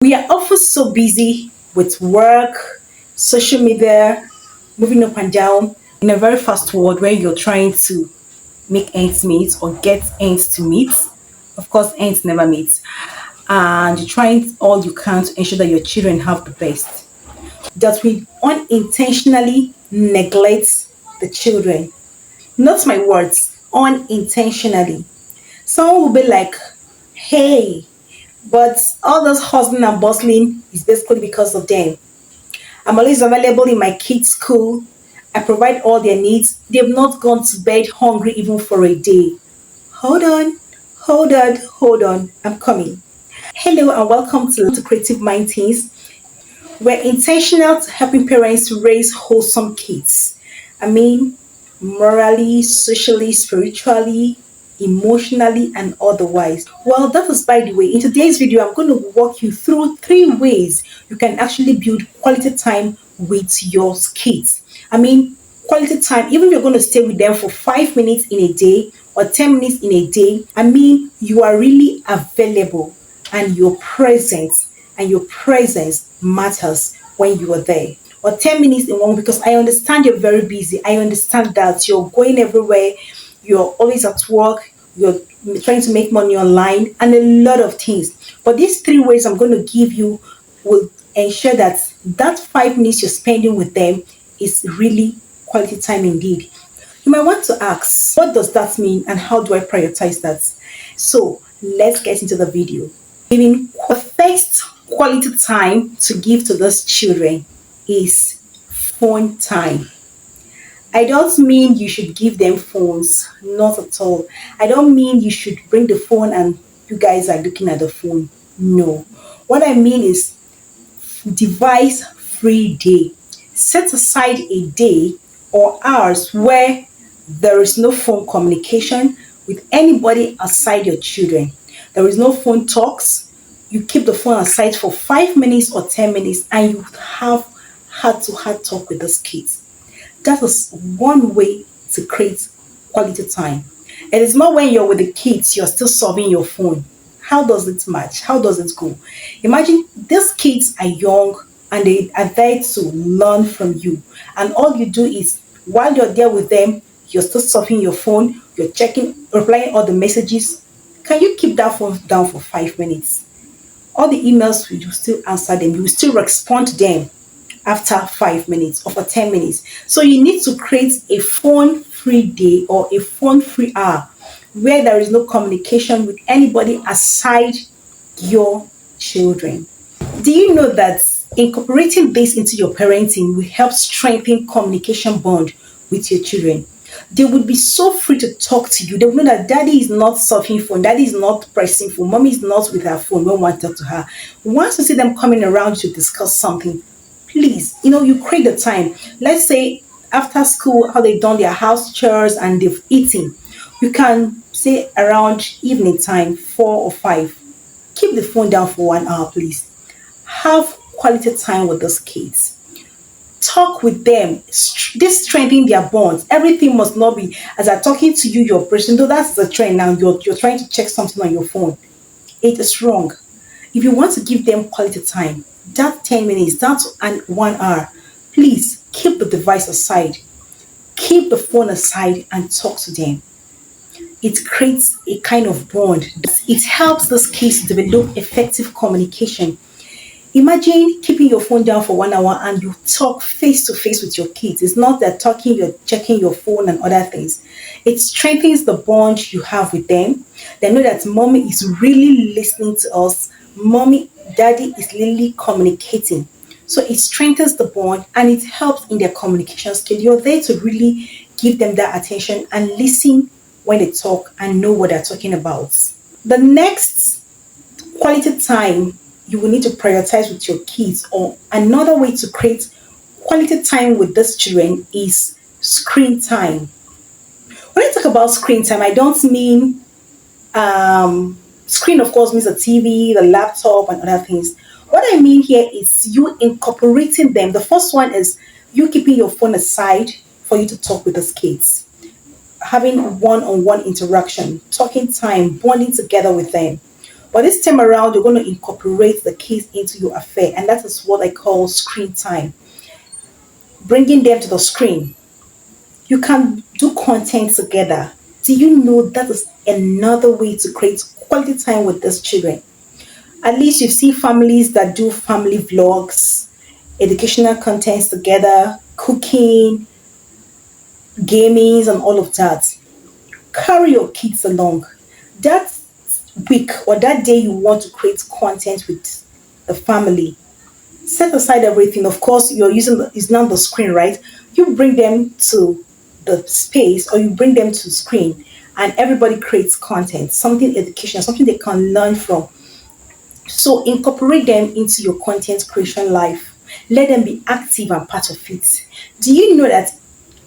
We are often so busy with work, social media, moving up and down in a very fast world where you're trying to make ends meet or get ends to meet. Of course, ends never meet. And you're trying all you can to ensure that your children have the best. That we unintentionally neglect the children. Not my words, unintentionally. Someone will be like, hey, but all this hustling and bustling is basically because of them. I'm always available in my kids' school. I provide all their needs. They've not gone to bed hungry even for a day. Hold on, hold on. I'm coming. Hello and welcome to Creative Mind Teens. We're intentional to helping parents raise wholesome kids. I mean, morally, socially, spiritually, emotionally, and otherwise. Well, that is by the way. In today's video, I'm going to walk you through 3 ways you can actually build quality time with your kids. I mean, quality time, even if you're going to stay with them for 5 minutes in a day or 10 minutes in a day, I mean, you are really available and your presence matters when you are there. Or 10 minutes in one, because I understand you're very busy. I understand that you're going everywhere, you're always at work, you're trying to make money online, and a lot of things. But these 3 ways I'm going to give you will ensure that that 5 minutes you're spending with them is really quality time indeed. You might want to ask, what does that mean and how do I prioritize that? So let's get into the video. Giving the first quality time to give to those children is phone time. I don't mean you should give them phones, not at all. I don't mean you should bring the phone and you guys are looking at the phone. No. What I mean is device free day. Set aside a day or hours where there is no phone communication with anybody outside your children. There is no phone talks. You keep the phone aside for 5 minutes or 10 minutes and you have heart-to-heart talk with those kids. That is one way to create quality time. It is not when you're with the kids, you're still solving your phone. How does it match? How does it go? Imagine these kids are young and they are there to learn from you. And all you do is, while you're there with them, you're still surfing your phone, you're checking, replying all the messages. Can you keep that phone down for 5 minutes? All the emails, you still answer them, you will still respond to them after 5 minutes or for 10 minutes. So you need to create a phone free day or a phone free hour where there is no communication with anybody aside your children. Do you know that incorporating this into your parenting will help strengthen communication bond with your children? They would be so free to talk to you. They will know that daddy is not surfing phone, daddy is not pressing phone, mommy is not with her phone when we want to talk to her. Once you see them coming around to discuss something, please, you create the time. Let's say after school, how they've done their house chores and they've eaten. You can say around evening time, 4 or 5. Keep the phone down for 1 hour, please. Have quality time with those kids. Talk with them. This strengthening their bonds. Everything must not be as I'm talking to you, you're pressing. Though that's the trend now. You're trying to check something on your phone. It is wrong. If you want to give them quality time, that 10 minutes, that and 1 hour, please keep the device aside. Keep the phone aside and talk to them. It creates a kind of bond. It helps those kids develop effective communication. Imagine keeping your phone down for 1 hour and you talk face to face with your kids. It's not that talking, you're checking your phone and other things. It strengthens the bond you have with them. They know that mommy is really listening to us. Mommy, daddy is really communicating. So it strengthens the bond and it helps in their communication skill. You're there to really give them that attention and listen when they talk and know what they're talking about. The next quality time you will need to prioritize with your kids, or another way to create quality time with these children, is screen time. When I talk about screen time, I don't mean screen, of course, means the TV, the laptop, and other things. What I mean here is you incorporating them. The first one is you keeping your phone aside for you to talk with those kids, having one-on-one interaction, talking time, bonding together with them. But this time around, you're going to incorporate the kids into your affair, and that is what I call screen time. Bringing them to the screen. You can do content together. Do you know that is another way to create quality time with these children? At least you see families that do family vlogs, educational contents together, cooking, gaming, and all of that. Carry your kids along. That week or that day you want to create content with the family, set aside everything. Of course, you're using it's not the screen, right? You bring them to the space or you bring them to the screen and everybody creates content, something educational, something they can learn from. So incorporate them into your content creation life. Let them be active and part of it. Do you know that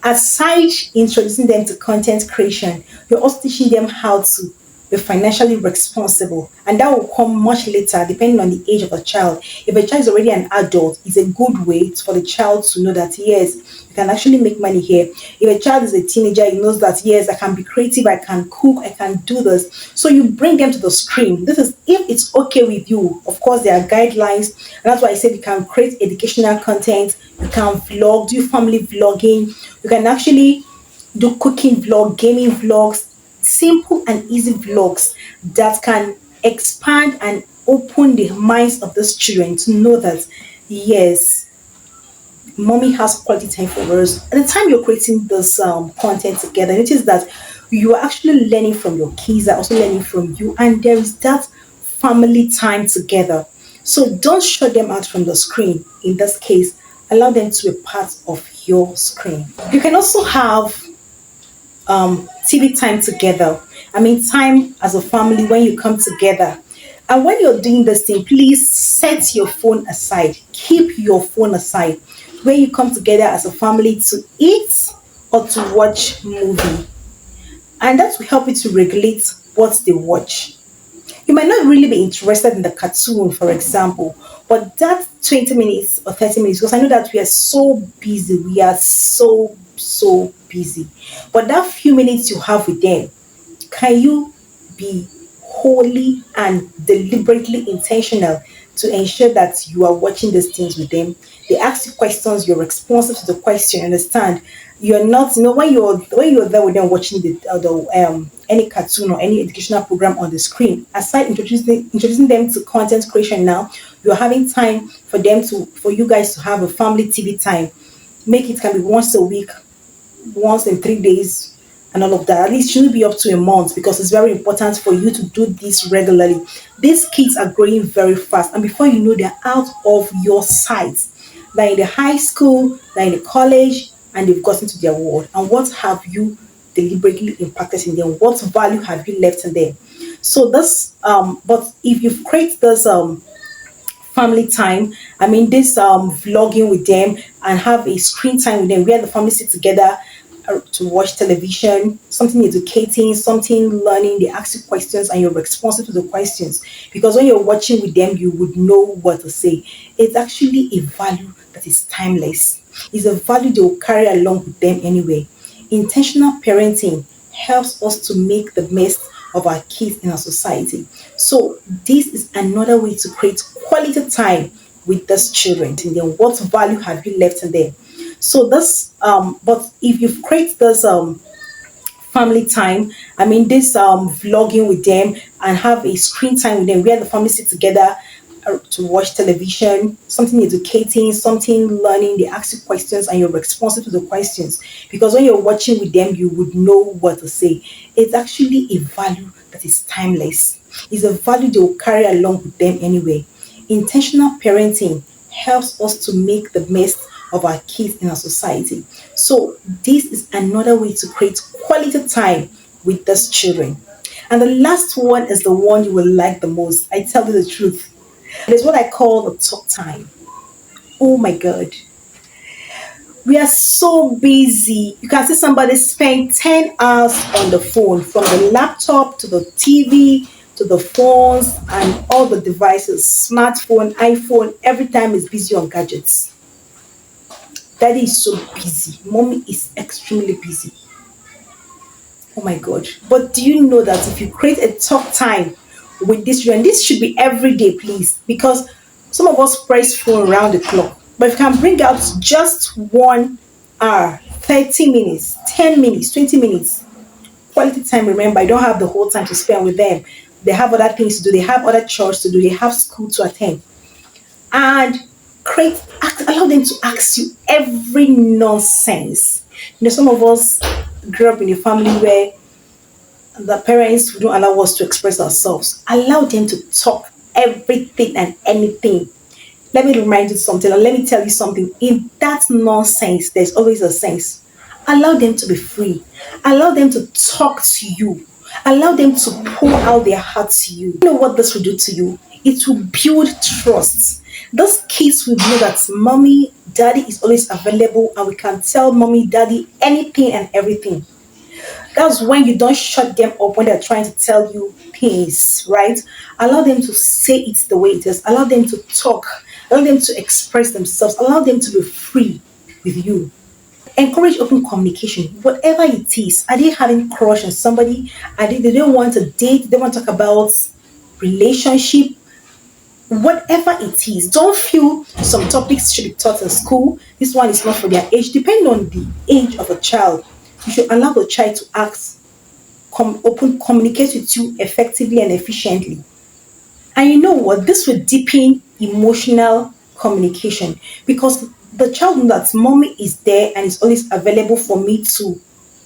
aside introducing them to content creation, you're also teaching them how to be financially responsible. And that will come much later, depending on the age of a child. If a child is already an adult, it's a good way for the child to know that yes, you can actually make money here. If a child is a teenager, he knows that yes, I can be creative, I can cook, I can do this. So you bring them to the screen. This is if it's okay with you. Of course, there are guidelines, and that's why I said you can create educational content, you can vlog, do family vlogging, you can actually do cooking vlog, gaming vlogs, simple and easy vlogs that can expand and open the minds of these children to know that yes, mommy has quality time for us. At the time you're creating this content together, notice that you are actually learning from your kids, are also learning from you, and there is that family time together. So don't shut them out from the screen. In this case, allow them to be part of your screen. You can also have TV time together. I mean, time as a family when you come together. And when you're doing this thing, please set your phone aside. Keep your phone aside. When you come together as a family to eat or to watch movie. And that will help you to regulate what they watch. You might not really be interested in the cartoon, for example, but that 20 minutes or 30 minutes, because I know that we are so busy, we are so busy. But that few minutes you have with them, can you be wholly and deliberately intentional to ensure that you are watching these things with them? They ask you questions, you're responsive to the question. Understand? You're not, when you're there with them watching the any cartoon or any educational program on the screen. Aside introducing them to content creation, now you're having time for you guys to have a family TV time. Make it can be once a week, once in 3 days, and all of that. At least it shouldn't be up to a month because it's very important for you to do this regularly. These kids are growing very fast, and before you know, they're out of your sight. They're in the high school, they're in the college, and they've gotten to their world. And what have you deliberately impacted in them? What value have you left in them? So this, but if you've created this family time. I mean, this vlogging with them and have a screen time with them where the family sit together to watch television, something educating, something learning. They ask you questions and you're responsive to the questions. Because when you're watching with them, you would know what to say. It's actually a value that is timeless. It's a value they will carry along with them anyway. Intentional parenting helps us to make the best of our kids in our society. So this is another way to create quality time with these children. And then what value have you left in them? So this but if you've created this family time, I mean this vlogging with them and have a screen time with them where the family sit together to watch television, something educating, something learning. They ask you questions and you're responsive to the questions. Because when you're watching with them, you would know what to say. It's actually a value that is timeless. It's a value they will carry along with them anyway. Intentional parenting helps us to make the best of our kids in our society. So this is another way to create quality time with these children. And the last one is the one you will like the most. I tell you the truth. It is what I call the talk time. Oh my God. We are so busy. You can see somebody spend 10 hours on the phone, from the laptop to the TV to the phones and all the devices, smartphone, iPhone, every time is busy on gadgets. Daddy is so busy. Mommy is extremely busy. Oh my God. But do you know that if you create a talk time with this children. This should be every day, please, because some of us press phone around the clock. But if you can bring out just 1 hour, 30 minutes, 10 minutes, 20 minutes, quality time. Remember, I don't have the whole time to spend with them. They have other things to do, they have other chores to do, they have school to attend. And allow them to ask you every nonsense. Some of us grew up in a family where the parents don't allow us to express ourselves. Allow them to talk everything and anything. Let me remind you something, or let me tell you something. In that nonsense, there's always a sense. Allow them to be free. Allow them to talk to you. Allow them to pour out their heart to you. You know what this will do to you? It will build trust. Those kids will know that mommy, daddy is always available, and we can tell mommy, daddy anything and everything. That's when you don't shut them up when they're trying to tell you things, right? Allow them to say it the way it is. Allow them to talk. Allow them to express themselves. Allow them to be free with you. Encourage open communication, whatever it is. Are they having crush on somebody? They don't want to date? They want to talk about relationship? Whatever it is, don't feel some topics should be taught in school. This one is not for their age. Depending on the age of a child, you should allow the child to ask, communicate with you effectively and efficiently. And you know what? This will deepen emotional communication, because the child knows that mommy is there and is always available for me to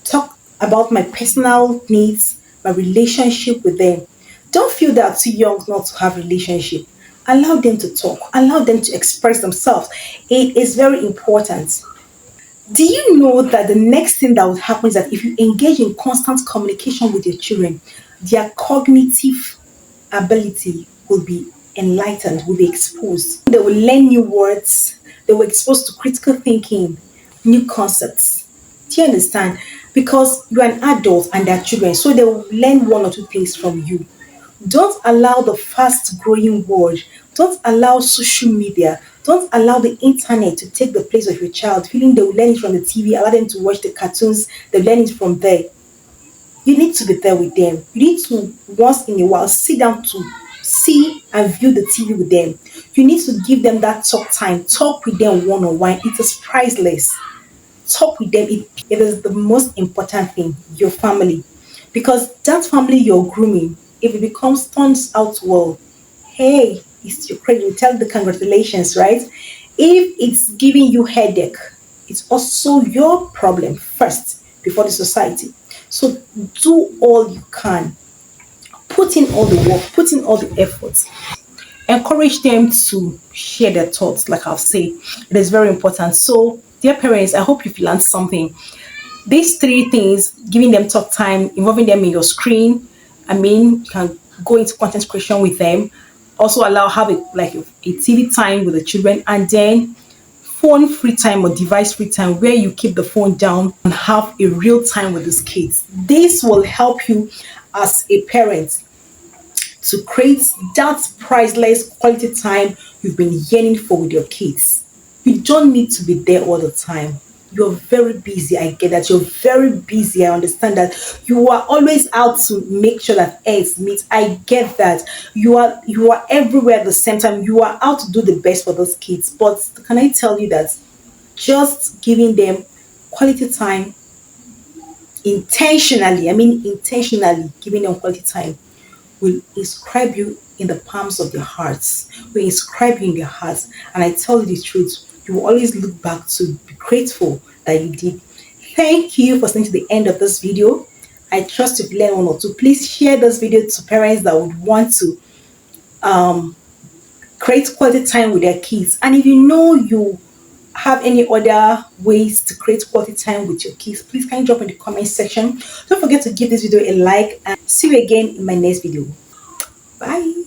talk about my personal needs, my relationship with them. Don't feel that too young not to have relationship. Allow them to talk. Allow them to express themselves. It is very important. Do you know that the next thing that would happen is that if you engage in constant communication with your children, their cognitive ability will be enlightened, will be exposed. They will learn new words, they were exposed to critical thinking, new concepts. Do you understand? Because you're an adult and they're children, so they will learn one or two things from you. Don't allow the fast growing world, don't allow social media, don't allow the internet to take the place of your child, feeling they will learn it from the TV, allow them to watch the cartoons, they learn it from there. You need to be there with them. You need to, once in a while, sit down to see and view the TV with them. You need to give them that talk time. Talk with them one on one. It is priceless. Talk with them. It is the most important thing, your family. Because that family you're grooming, if it turns out well, hey, it's your credit. You tell the congratulations, right? If it's giving you headache, it's also your problem first before the society. So do all you can. Put in all the work, put in all the efforts. Encourage them to share their thoughts, like I've said. It is very important. So, dear parents, I hope you've learned something. These three things, giving them talk time, involving them in your screen. You can go into content creation with them. Also allow have a TV time with the children, and then phone free time or device free time where you keep the phone down and have a real time with these kids. This will help you as a parent to create that priceless quality time you've been yearning for with your kids. You don't need to be there all the time. You're very busy. I get that. You're very busy. I understand that. You are always out to make sure that ends meet. I get that. You are everywhere at the same time. You are out to do the best for those kids. But can I tell you that just giving them quality time intentionally, intentionally giving them quality time will inscribe you in the palms of their hearts, will inscribe you in their hearts. And I tell you the truth, you will always look back to be grateful that you did. Thank you for staying to the end of this video. I trust you've learned one or two. Please share this video to parents that would want to create quality time with their kids. And if you know you have any other ways to create quality time with your kids, please can you drop in the comment section. Don't forget to give this video a like, and see you again in my next video. Bye.